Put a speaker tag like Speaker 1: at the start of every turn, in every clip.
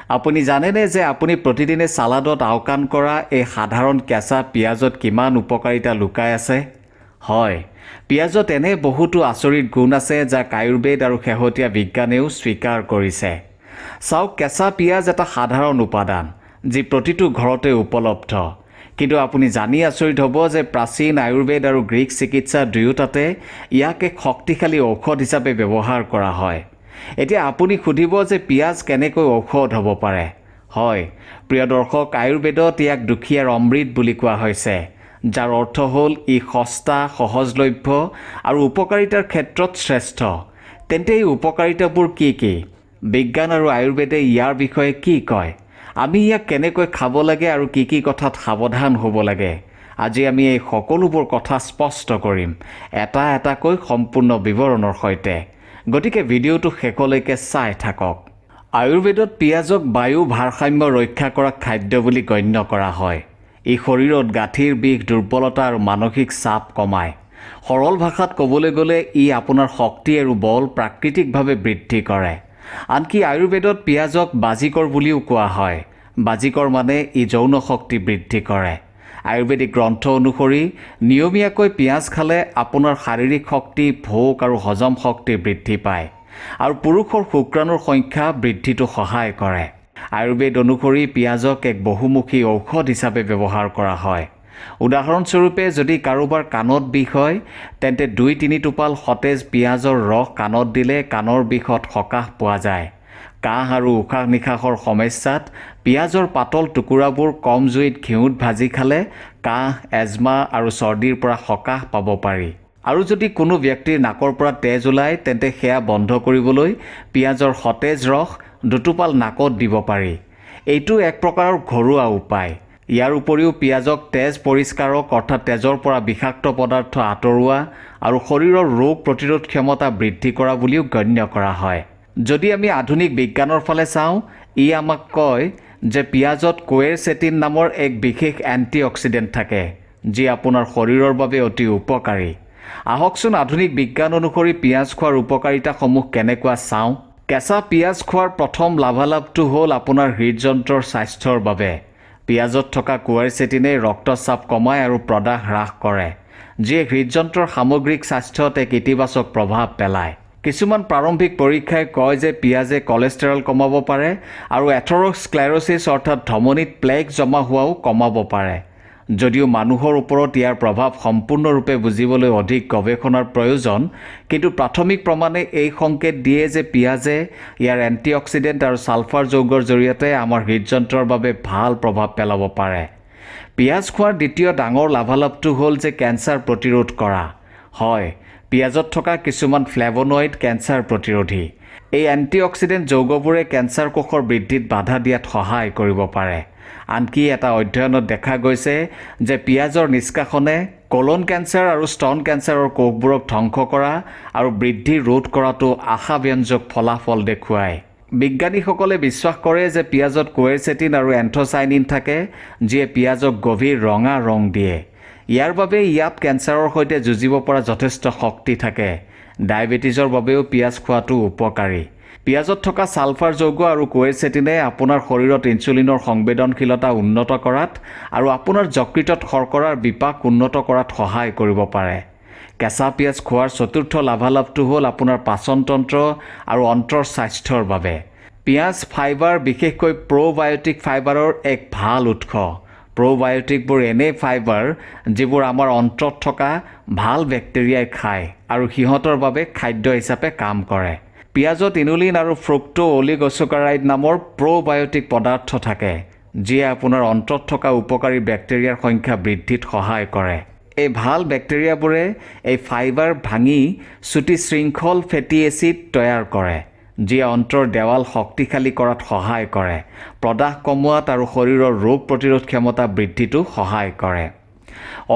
Speaker 1: আপুনি জানেনে যে আপুনি প্ৰতিদিনে চালাডত আওকাণ কৰা এই সাধাৰণ কেঁচা পিঁয়াজত কিমান উপকাৰিতা লুকাই আছে? হয়, পিঁয়াজত এনে বহুতো আচৰিত গুণ আছে যাক আয়ুৰ্বেদ আৰু শেহতীয়া বিজ্ঞানেও স্বীকাৰ কৰিছে। চাওক, কেঁচা পিঁয়াজ এটা সাধাৰণ উপাদান যি প্ৰতিটো ঘৰতে উপলব্ধ। কিন্তু আপুনি জানি আচৰিত হ'ব যে প্ৰাচীন আয়ুৰ্বেদ আৰু গ্ৰীক চিকিৎসা দুয়োটাতে ইয়াক এক শক্তিশালী ঔষধ হিচাপে ব্যৱহাৰ কৰা হয়। এতিয়া আপুনি সুধিব যে পিঁয়াজ কেনেকৈ ঔষধ হ'ব পাৰে? হয়, প্ৰিয় দৰ্শক, আয়ুৰ্বেদত ইয়াক দুখীয়াৰ অমৃত বুলি কোৱা হৈছে, যাৰ অৰ্থ হ'ল ই সস্তা, সহজলভ্য আৰু উপকাৰিতাৰ ক্ষেত্ৰত শ্ৰেষ্ঠ। তেন্তে এই উপকাৰিতাবোৰ কি কি? বিজ্ঞান আৰু আয়ুৰ্বেদে ইয়াৰ বিষয়ে কি কয়? আমি ইয়াক কেনেকৈ খাব লাগে আৰু কি কি কথাত সাৱধান হ'ব লাগে? আজি আমি এই সকলোবোৰ কথা স্পষ্ট কৰিম, এটা এটাকৈ সম্পূৰ্ণ বিৱৰণৰ সৈতে। গতিকে ভিডিঅ'টো শেষলৈকে চাই থাকক। আয়ুৰ্বেদত পিঁয়াজক বায়ু ভাৰসাম্য ৰক্ষা কৰা খাদ্য বুলি গণ্য কৰা হয়। ই শৰীৰত গাঁঠিৰ বিষ, দুৰ্বলতা আৰু মানসিক চাপ কমায়। সৰল ভাষাত ক'বলৈ গ'লে ই আপোনাৰ শক্তি আৰু বল প্ৰাকৃতিকভাৱে বৃদ্ধি কৰে। আনকি আয়ুৰ্বেদত পিঁয়াজক বাজিকৰ বুলিও কোৱা হয়। বাজিকৰ মানে ই যৌন শক্তি বৃদ্ধি কৰে। আয়ুৰ্বেদিক গ্ৰন্থ অনুসৰি নিয়মীয়াকৈ পিঁয়াজ খালে আপোনাৰ শাৰীৰিক শক্তি, ভোক আৰু হজম শক্তি বৃদ্ধি পায় আৰু পুৰুষৰ শুক্ৰাণুৰ সংখ্যা বৃদ্ধিটো সহায় কৰে। আয়ুৰ্বেদ অনুসৰি পিঁয়াজক এক বহুমুখী ঔষধ হিচাপে ব্যৱহাৰ কৰা হয়। উদাহৰণস্বৰূপে, যদি কাৰোবাৰ কাণত বিষ হয়, তেন্তে 2-3 টোপাল সতেজ পিঁয়াজৰ ৰস কাণত দিলে কাণৰ বিষত সকাহ পোৱা যায়। কাহ আৰু উশাহ নিশাহৰ সমস্যাত পিঁয়াজৰ পাতল টুকুৰাবোৰ কম জুইত ঘিউত ভাজি খালে কাহ, এজমা আৰু চৰ্দিৰ পৰা সকাহ পাব পাৰি। আৰু যদি কোনো ব্যক্তিৰ নাকৰ পৰা তেজ ওলায়, তেন্তে সেয়া বন্ধ কৰিবলৈ পিঁয়াজৰ সতেজ ৰস 2 টোপাল নাকত দিব পাৰি। এইটো এক প্ৰকাৰৰ ঘৰুৱা উপায়। ইয়াৰ উপৰিও পিঁয়াজক তেজ পৰিষ্কাৰক অৰ্থাৎ তেজৰ পৰা বিষাক্ত পদাৰ্থ আঁতৰোৱা আৰু শৰীৰৰ ৰোগ প্ৰতিৰোধ ক্ষমতা বৃদ্ধি কৰা বুলিও গণ্য কৰা হয়। যদি আমি আধুনিক বিজ্ঞানৰ ফালে চাওঁ, ই আমাক কয় যে পিঁয়াজত কোৱেৰচেটিন নামৰ এক বিশেষ এণ্টিঅক্সিডেণ্ট থাকে, যি আপোনাৰ শৰীৰৰ বাবে অতি উপকাৰী। আহকচোন আধুনিক বিজ্ঞান অনুসৰি পিঁয়াজ খোৱাৰ উপকাৰিতাসমূহ কেনেকুৱা চাওঁ। কেঁচা পিঁয়াজ খোৱাৰ প্ৰথম লাভালাভটো হ'ল আপোনাৰ হৃদযন্ত্ৰৰ স্বাস্থ্যৰ বাবে। পিঁয়াজত থকা কোৱেৰচেটিনে ৰক্তচাপ কমায় আৰু প্ৰদাহ হ্ৰাস কৰে, যিয়ে হৃদযন্ত্ৰৰ সামগ্ৰিক স্বাস্থ্যত এক ইতিবাচক প্ৰভাৱ পেলায়। কিছুমান প্ৰাৰম্ভিক পৰীক্ষাই কয় যে পিঁয়াজে কলেষ্ট্ৰল কমাব পাৰে আৰু এথেৰ'স্ক্লেৰ'চিছ অৰ্থাৎ ধমনীত প্লেক জমা হোৱাও কমাব পাৰে। যদিও মানুহৰ ওপৰত ইয়াৰ প্ৰভাৱ সম্পূৰ্ণৰূপে বুজিবলৈ অধিক গৱেষণাৰ প্ৰয়োজন, কিন্তু প্ৰাথমিক প্ৰমাণে এই সংকেত দিয়ে যে পিঁয়াজে ইয়াৰ এণ্টিঅক্সিডেণ্ট আৰু ছালফাৰ যৌগৰ জৰিয়তে আমাৰ হৃদযন্ত্ৰৰ বাবে ভাল প্ৰভাৱ পেলাব পাৰে। পিঁয়াজ খোৱাৰ দ্বিতীয় ডাঙৰ লাভালাভটো হ'ল যে কেঞ্চাৰ প্ৰতিৰোধ কৰা। হয়, পিঁয়াজত থকা কিছুমান ফ্লেভনয়েড কেঞ্চাৰ প্ৰতিৰোধী। এই এণ্টিঅক্সিডেণ্ট যৌগবোৰে কেঞ্চাৰ কোষৰ বৃদ্ধিত বাধা দিয়াত সহায় কৰিব পাৰে। আনকি এটা অধ্যয়নত দেখা গৈছে যে পিঁয়াজৰ নিষ্কাশনে কলন কেঞ্চাৰ আৰু স্তন কেঞ্চাৰৰ কোষবোৰক ধ্বংস কৰা আৰু বৃদ্ধি ৰোধ কৰাটো আশাব্যঞ্জক ফলাফল দেখুৱায়। বিজ্ঞানীসকলে বিশ্বাস কৰে যে পিঁয়াজত কোৱেৰচেটিন আৰু এন্থোচাইনিন থাকে, যিয়ে পিঁয়াজক গভীৰ ৰঙা ৰং দিয়ে। ইয়াৰ বাবে ইয়াত কেঞ্চাৰৰ সৈতে যুঁজিব পৰা যথেষ্ট শক্তি থাকে। ডায়েবেটিছৰ বাবেও পিঁয়াজ খোৱাটো উপকাৰী। পিঁয়াজত থকা ছালফাৰ যৌগ আৰু কোৱেৰচেটিনে আপোনাৰ শৰীৰত ইনচুলিনৰ সংবেদনশীলতা উন্নত কৰাত আৰু আপোনাৰ যকৃতত শৰ্কৰাৰ বিপাক উন্নত কৰাত সহায় কৰিব পাৰে। কেঁচা পিঁয়াজ খোৱাৰ চতুৰ্থ লাভালাভটো হ'ল আপোনাৰ পাচনতন্ত্ৰ আৰু অন্ত্ৰৰ স্বাস্থ্যৰ বাবে। পিঁয়াজ ফাইবাৰ, বিশেষকৈ প্ৰ'বায়'টিক ফাইবাৰৰ এক ভাল উৎস। প্ৰ'বায়'টিকবোৰ এনে ফাইবাৰ যিবোৰ আমাৰ অন্ত্ৰত থকা ভাল বেক্টেৰিয়াই খায় আৰু সিহঁতৰ বাবে খাদ্য হিচাপে কাম কৰে। পিঁয়াজত ইনুলিন আৰু ফ্ৰুক্টো অলিগ'চেকাৰাইড নামৰ প্ৰ'বায়'টিক পদাৰ্থ থাকে, যিয়ে আপোনাৰ অন্ত্ৰত থকা উপকাৰী বেক্টেৰিয়াৰ সংখ্যা বৃদ্ধিত সহায় কৰে। এই ভাল বেক্টেৰিয়াবোৰে এই ফাইবাৰ ভাঙি চুটি শৃংখল ফেটি এচিড তৈয়াৰ কৰে, যিয়ে অন্ত্ৰৰ দেৱাল শক্তিশালী কৰাত সহায় কৰে, প্ৰদাহ কমোৱাত আৰু শৰীৰৰ ৰোগ প্ৰতিৰোধ ক্ষমতা বৃদ্ধিতো সহায় কৰে।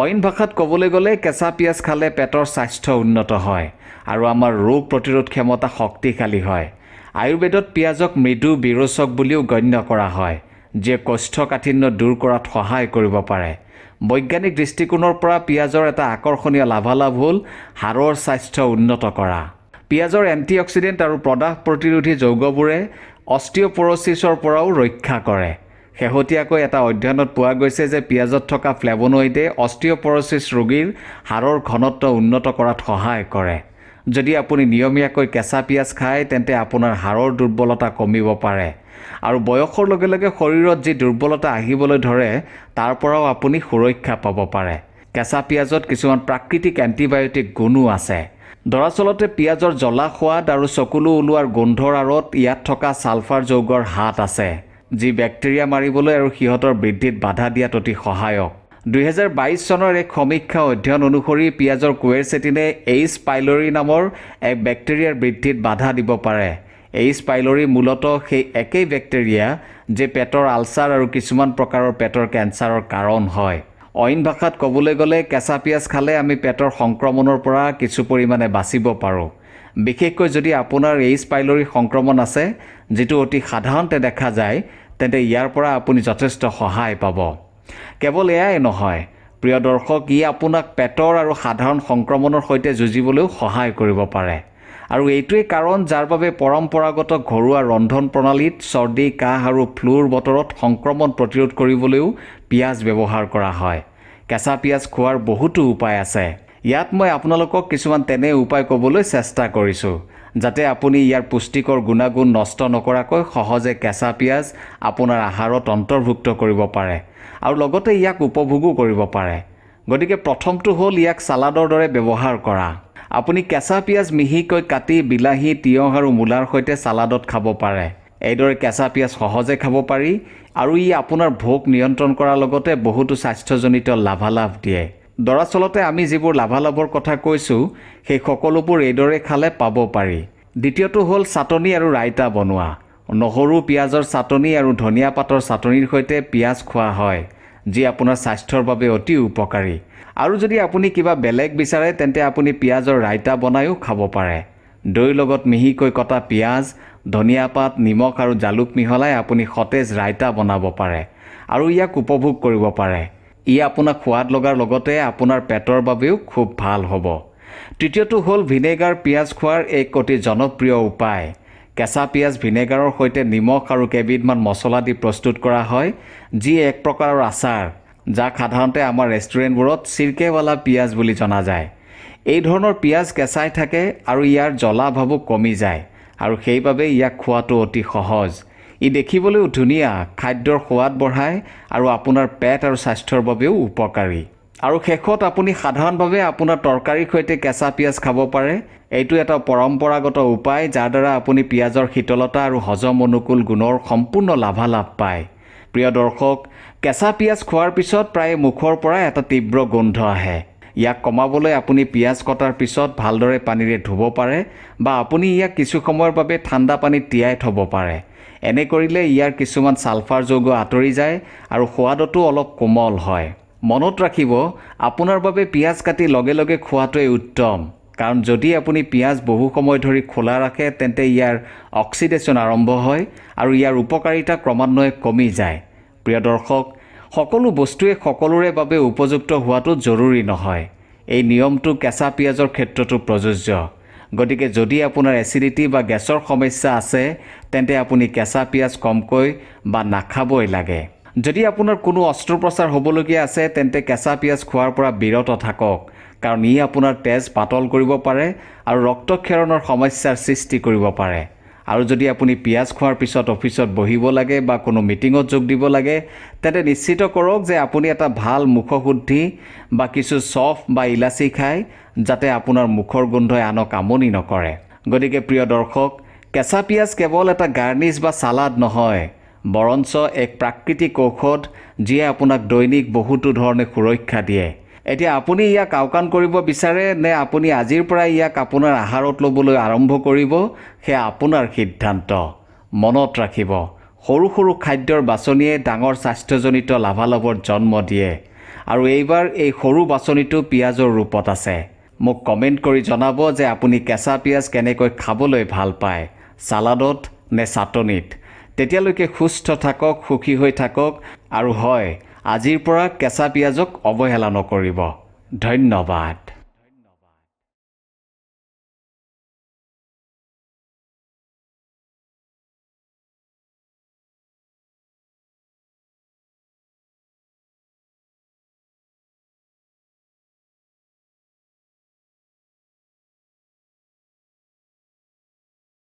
Speaker 1: অইন ভাষাত ক'বলৈ গ'লে কেঁচা পিঁয়াজ খালে পেটৰ স্বাস্থ্য উন্নত হয় আৰু আমাৰ ৰোগ প্ৰতিৰোধ ক্ষমতা শক্তিশালী হয়। আয়ুৰ্বেদত পিঁয়াজক মৃদু বিৰোচক বুলিও গণ্য কৰা হয়, যিয়ে কোষ্ঠকাঠিন্য দূৰ কৰাত সহায় কৰিব পাৰে। বৈজ্ঞানিক দৃষ্টিকোণৰ পৰা পিঁয়াজৰ এটা আকৰ্ষণীয় লাভালাভ হ'ল হাড়ৰ স্বাস্থ্য উন্নত কৰা। পিঁয়াজৰ এণ্টিঅক্সিডেণ্ট আৰু প্ৰদাহ প্ৰতিৰোধী যৌগবোৰে অস্টিঅ'পৰ'চিছৰ পৰাও ৰক্ষা কৰে। শেহতীয়াকৈ এটা অধ্যয়নত পোৱা গৈছে যে পিঁয়াজত থকা ফ্লেভনয়েডে অস্টিঅ'পৰ'চিছ ৰোগীৰ হাড়ৰ ঘনত্ব উন্নত কৰাত সহায় কৰে। যদি আপুনি নিয়মীয়াকৈ কেঁচা পিঁয়াজ খায় তেন্তে আপোনাৰ হাড়ৰ দুৰ্বলতা কমিব পাৰে আৰু বয়সৰ লগে লগে শৰীৰত যি দুৰ্বলতা আহিবলৈ ধৰে তাৰ পৰাও আপুনি সুৰক্ষা পাব পাৰে। কেঁচা পিঁয়াজত কিছুমান প্ৰাকৃতিক এণ্টিবায়'টিক গুণো আছে। দৰাচলতে পিঁয়াজৰ জ্বলা সোৱাদ আৰু চকুলো ওলোৱাৰ গোন্ধৰ আঁৰত ইয়াত থকা ছালফাৰ যৌগৰ হাত আছে, যি বেক্টেৰিয়া মাৰিবলৈ আৰু সিহঁতৰ বৃদ্ধিত বাধা দিয়াত অতি সহায়ক। 2022 চনৰ এক সমীক্ষা অধ্যয়ন অনুসৰি পিঁয়াজৰ কুৱেৰচেটিনে এইচ পাইলৰি নামৰ এক বেক্টেৰিয়াৰ বৃদ্ধিত বাধা দিব পাৰে। এইচ পাইলৰি মূলতঃ সেই একেই বেক্টেৰিয়া যে পেটৰ আলচাৰ আৰু কিছুমান প্ৰকাৰৰ পেটৰ কেঞ্চাৰৰ কাৰণ হয়। অইন ভাষাত ক'বলৈ গ'লে কেঁচা পিঁয়াজ খালে আমি পেটৰ সংক্ৰমণৰ পৰা কিছু পৰিমাণে বাচিব পাৰোঁ। বিশেষকৈ যদি আপোনাৰ এইচ পাইলৰি সংক্ৰমণ আছে, যিটো অতি সাধাৰণতে দেখা যায়, তেন্তে ইয়াৰ পৰা আপুনি যথেষ্ট সহায় পাব। কেৱল এয়াই নহয়, প্ৰিয় দৰ্শক, ই আপোনাক পেটৰ আৰু সাধাৰণ সংক্ৰমণৰ সৈতে যুঁজিবলৈও সহায় কৰিব পাৰে। আৰু এইটোৱেই কাৰণ যাৰ বাবে পৰম্পৰাগত ঘৰুৱা ৰন্ধন প্ৰণালীত চৰ্দি, কাহ আৰু ফ্লুৰ বতৰত সংক্ৰমণ প্ৰতিৰোধ কৰিবলৈও পিঁয়াজ ব্যৱহাৰ কৰা হয়। কেঁচা পিঁয়াজ খোৱাৰ বহুতো উপায় আছে। ইয়াত মই আপোনালোকক কিছুমান তেনে উপায় ক'বলৈ চেষ্টা কৰিছোঁ, যাতে আপুনি ইয়াৰ পুষ্টিকৰ গুণাগুণ নষ্ট নকৰাকৈ সহজে কেঁচা পিঁয়াজ আপোনাৰ আহাৰত অন্তৰ্ভুক্ত কৰিব পাৰে আৰু লগতে ইয়াক উপভোগো কৰিব পাৰে। গতিকে প্ৰথমটো হ'ল ইয়াক ছালাডৰ দৰে ব্যৱহাৰ কৰা। আপুনি কেঁচা পিঁয়াজ মিহিকৈ কাটি বিলাহী, তিয়ঁহ আৰু মূলাৰ সৈতে ছালাডত খাব পাৰে। এইদৰে কেঁচা পিঁয়াজ সহজে খাব পাৰি আৰু ই আপোনাৰ ভোক নিয়ন্ত্ৰণ কৰাৰ লগতে বহুতো স্বাস্থ্যজনিত লাভালাভ দিয়ে। দৰাচলতে আমি যিবোৰ লাভালাভৰ কথা কৈছোঁ সেই সকলোবোৰ এইদৰে খালে পাব পাৰি। দ্বিতীয়টো হ'ল চাটনি আৰু ৰাইতা বনোৱা। নহৰু, পিঁয়াজৰ চাটনি আৰু ধনিয়া পাতৰ চাটনিৰ সৈতে পিঁয়াজ খোৱা হয়, যি আপোনাৰ স্বাস্থ্যৰ বাবে অতি উপকাৰী। আৰু যদি আপুনি কিবা বেলেগ বিচাৰে তেন্তে আপুনি পিঁয়াজৰ ৰাইতা বনায়ো খাব পাৰে। দৈৰ লগত মিহিকৈ কটা পিঁয়াজ, ধনিয়া পাত, নিমখ আৰু জালুক মিহলাই আপুনি সতেজ ৰাইতা বনাব পাৰে আৰু ইয়াক উপভোগ কৰিব পাৰে। ই আপোনাক সোৱাদ লগাৰ লগতে আপোনাৰ পেটৰ বাবেও খুব ভাল হ'ব। তৃতীয়টো হ'ল ভিনেগাৰ পিঁয়াজ খোৱাৰ এক অতি জনপ্ৰিয় উপায়। কেঁচা পিঁয়াজ ভিনেগাৰৰ সৈতে নিমখ আৰু কেইবিধমান মছলা দি প্ৰস্তুত কৰা হয়, যি এক প্ৰকাৰৰ আচাৰ, যাক সাধাৰণতে আমাৰ ৰেষ্টুৰেণ্টবোৰত চিৰকেৱালা পিঁয়াজ বুলি জনা যায়। এই ধৰণৰ পিঁয়াজ কেঁচাই থাকে আৰু ইয়াৰ জ্বলা ভাবো কমি যায় আৰু সেইবাবে ইয়াক খোৱাটো অতি সহজ। ই দেখিবলৈও ধুনীয়া, খাদ্যৰ সোৱাদ বঢ়ায় আৰু আপোনাৰ পেট আৰু স্বাস্থ্যৰ বাবেও উপকাৰী। আৰু শেষত আপুনি সাধাৰণভাৱে আপোনাৰ তৰকাৰীৰ সৈতে কেঁচা পিঁয়াজ খাব পাৰে। এইটো এটা পৰম্পৰাগত উপায় যাৰ দ্বাৰা আপুনি পিঁয়াজৰ শীতলতা আৰু হজম অনুকূল গুণৰ সম্পূৰ্ণ লাভালাভ পায়। প্ৰিয় দৰ্শক, কেঁচা পিঁয়াজ খোৱাৰ পিছত প্ৰায় মুখৰ পৰা এটা তীব্ৰ গোন্ধ আহে। ইয়াক কমাবলৈ আপুনি পিঁয়াজ কটাৰ পিছত ভালদৰে পানীৰে ধুব পাৰে বা আপুনি ইয়াক কিছু সময়ৰ বাবে ঠাণ্ডা পানীত তিয়াই থ'ব পাৰে। এনে কৰিলে ইয়াৰ কিছুমান ছালফাৰ যৌগ আঁতৰি যায় আৰু সোৱাদতো অলপ কোমল হয়। মনত ৰাখিব, আপোনাৰ বাবে পিঁয়াজ কাটি লগে লগে খোৱাটোৱেই উত্তম, কাৰণ যদি আপুনি পিঁয়াজ বহু সময় ধৰি খোলা ৰাখে তেন্তে ইয়াৰ অক্সিডেশ্যন আৰম্ভ হয় আৰু ইয়াৰ উপকাৰিতা ক্ৰমান্বয়ে কমি যায়। প্ৰিয় দৰ্শক, সকলো বস্তুৱে সকলোৰে বাবে উপযুক্ত হোৱাটো জৰুৰী নহয়। এই নিয়মটো কেঁচা পিঁয়াজৰ ক্ষেত্ৰতো প্ৰযোজ্য। গতিকে যদি আপোনাৰ এচিডিটি বা গেছৰ সমস্যা আছে তেন্তে আপুনি কেঁচা পিঁয়াজ কমকৈ বা নাখাবই লাগে। যদি আপোনাৰ কোনো অস্ত্ৰোপচাৰ হ'বলগীয়া আছে তেন্তে কেঁচা পিঁয়াজ খোৱাৰ পৰা বিৰত থাকক, কাৰণ ই আপোনাৰ তেজ পাতল কৰিব পাৰে আৰু ৰক্তক্ষৰণৰ সমস্যাৰ সৃষ্টি কৰিব পাৰে। আৰু যদি আপুনি পিঁয়াজ খোৱাৰ পিছত অফিচত বহিব লাগে বা কোনো মিটিঙত যোগ দিব লাগে, তেন্তে নিশ্চিত কৰক যে আপুনি এটা ভাল মুখশুদ্ধি বা কিছু চফ বা ইলাচি খায়, যাতে আপোনাৰ মুখৰ গোন্ধই আনক আমনি নকৰে। গতিকে প্ৰিয় দৰ্শক, কেঁচা পিঁয়াজ কেৱল এটা গাৰ্নিছ বা ছালাড নহয়, বৰঞ্চ এক প্ৰাকৃতিক ঔষধ যিয়ে আপোনাক দৈনিক বহুতো ধৰণে সুৰক্ষা দিয়ে। এতিয়া আপুনি ইয়াক আওকাণ কৰিব বিচাৰে নে আপুনি আজিৰ পৰা ইয়াক আপোনাৰ আহাৰত ল'বলৈ আৰম্ভ কৰিব, সেয়া আপোনাৰ সিদ্ধান্ত। মনত ৰাখিব, সৰু সৰু খাদ্যৰ বাছনিয়ে ডাঙৰ স্বাস্থ্যজনিত লাভালাভৰ জন্ম দিয়ে আৰু এইবাৰ এই সৰু বাছনিটো পিঁয়াজৰ ৰূপত আছে। মোক কমেণ্ট কৰি জনাব যে আপুনি কেঁচা পিঁয়াজ কেনেকৈ খাবলৈ ভাল পায়, ছালাডত নে চাটনিত। তেতিয়ালৈকে সুস্থ থাকক, সুখী হৈ থাকক আৰু হয়, আজিৰ পৰা কেঁচা পিঁয়াজক অৱহেলা নকৰিব। ধন্যবাদ।